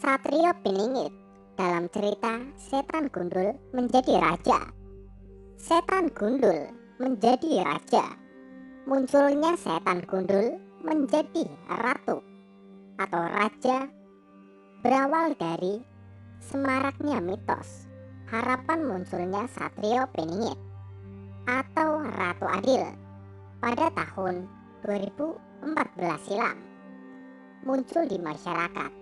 Satrio Piningit dalam cerita Setan Gundul menjadi raja. Setan Gundul menjadi raja. Munculnya setan gundul menjadi ratu atau raja berawal dari semaraknya mitos harapan munculnya Satrio Piningit atau Ratu Adil pada tahun 2014 silam. Muncul di masyarakat,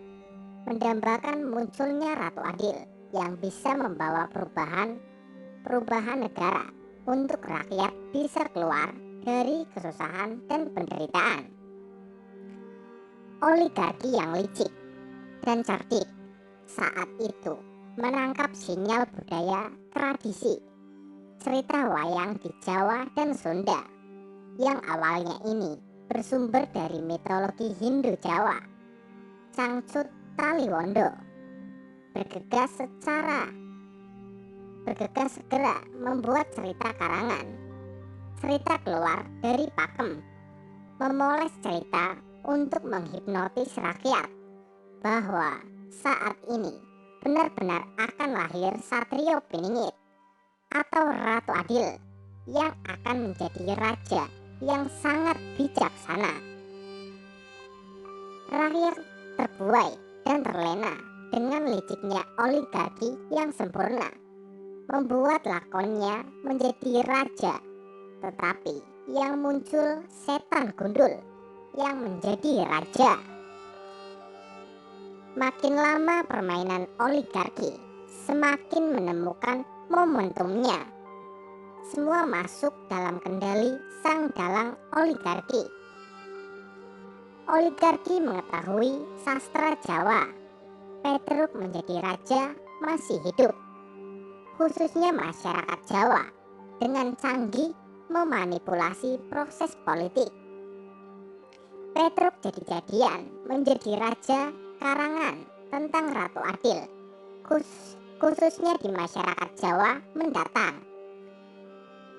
mendambakan munculnya Ratu Adil yang bisa membawa perubahan negara untuk rakyat bisa keluar dari kesusahan dan penderitaan. Oligarki yang licik dan cerdik saat itu menangkap sinyal budaya tradisi cerita wayang di Jawa dan Sunda yang awalnya ini bersumber dari mitologi Hindu Jawa. Cangcut Taliwondo bergegas segera membuat cerita karangan. Cerita keluar dari pakem, memoles cerita untuk menghipnotis rakyat bahwa saat ini benar-benar akan lahir Satrio Piningit atau Ratu Adil yang akan menjadi raja yang sangat bijaksana. Rakyat terbuai dan terlena dengan liciknya oligarki yang sempurna, membuat lakonnya menjadi raja. Tetapi yang muncul setan gundul yang menjadi raja. Makin lama permainan oligarki semakin menemukan momentumnya. Semua masuk dalam kendali sang dalang oligarki. Oligarki mengetahui sastra Jawa. Petruk menjadi raja masih hidup, khususnya masyarakat Jawa, dengan canggih memanipulasi proses politik. Petruk jadi-jadian menjadi raja karangan tentang Ratu Adil, khususnya di masyarakat Jawa mendatang.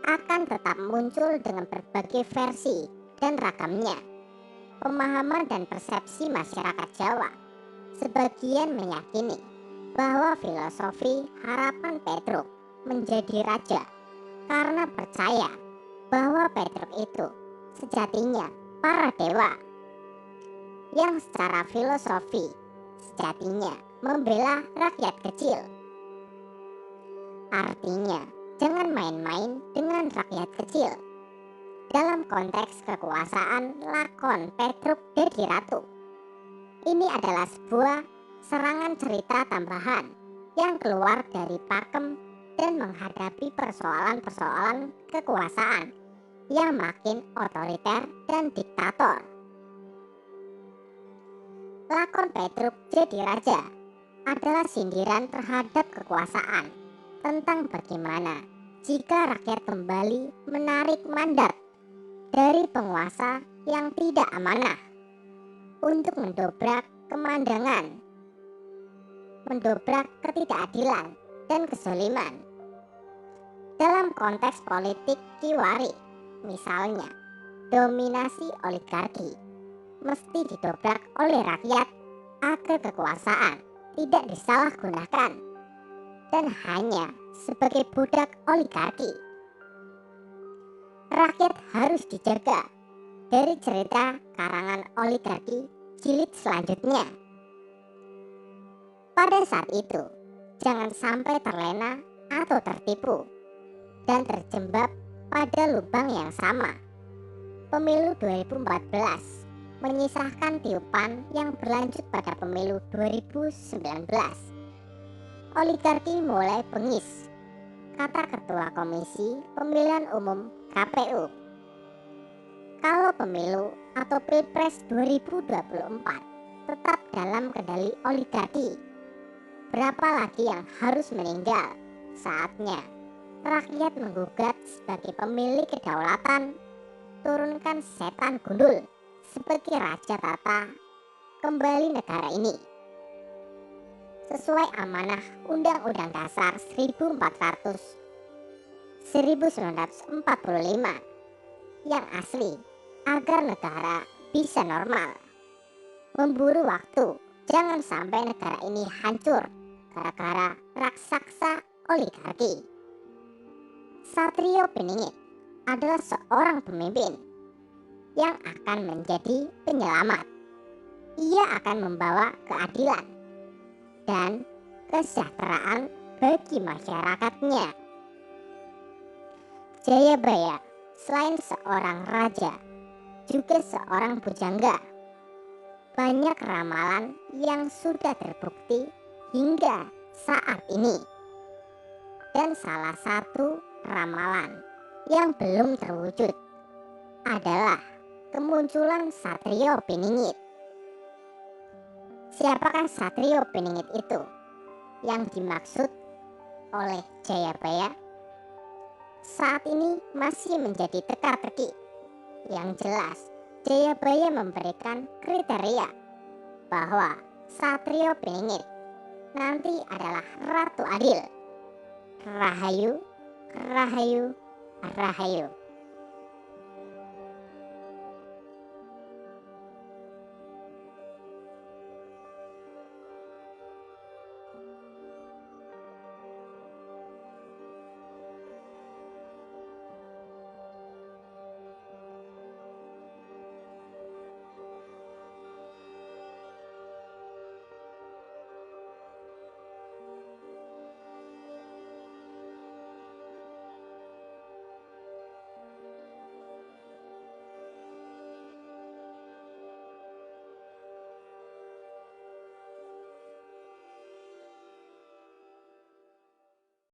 Akan tetap muncul dengan berbagai versi dan ragamnya. Pemahaman dan persepsi masyarakat Jawa sebagian meyakini bahwa filosofi harapan Petruk menjadi raja karena percaya bahwa Petruk itu sejatinya para dewa yang secara filosofi sejatinya membela rakyat kecil. Artinya, jangan main-main dengan rakyat kecil. Dalam konteks kekuasaan lakon Petruk jadi ratu, ini adalah sebuah serangan cerita tambahan yang keluar dari pakem dan menghadapi persoalan-persoalan kekuasaan yang makin otoriter dan diktator. Lakon Petruk jadi raja adalah sindiran terhadap kekuasaan tentang bagaimana jika rakyat kembali menarik mandat dari penguasa yang tidak amanah untuk mendobrak kemandangan, mendobrak ketidakadilan dan kezaliman. Dalam konteks politik kiwari, misalnya dominasi oligarki mesti didobrak oleh rakyat agar kekuasaan tidak disalahgunakan dan hanya sebagai budak oligarki. Rakyat harus dijaga dari cerita karangan oligarki jilid selanjutnya. Pada saat itu, jangan sampai terlena atau tertipu dan terjebak pada lubang yang sama. Pemilu 2014 menyisahkan tiupan yang berlanjut pada pemilu 2019. Oligarki mulai bengis, kata Ketua Komisi Pemilihan Umum KPU. Kalau pemilu atau Pilpres 2024 tetap dalam kendali oligarki, berapa lagi yang harus meninggal? Saatnya rakyat menggugat sebagai pemilik kedaulatan, turunkan setan gundul sebagai raja tata kembali negara ini. Sesuai amanah Undang-Undang Dasar 1945 yang asli agar negara bisa normal. Memburu waktu Jangan sampai negara ini hancur gara-gara raksasa oligarki. Satrio Piningit adalah seorang pemimpin yang akan menjadi penyelamat. Ia akan membawa keadilan dan kesejahteraan bagi masyarakatnya. Jayabaya selain seorang raja, juga seorang pujangga. Banyak ramalan yang sudah terbukti hingga saat ini. Dan salah satu ramalan yang belum terwujud adalah kemunculan Satrio Piningit. Siapakah Satrio Piningit itu yang dimaksud oleh Jayabaya? Saat ini masih menjadi teka-teki. Yang jelas, Jayabaya memberikan kriteria bahwa Satrio Piningit nanti adalah Ratu Adil. Rahayu, Rahayu, Rahayu.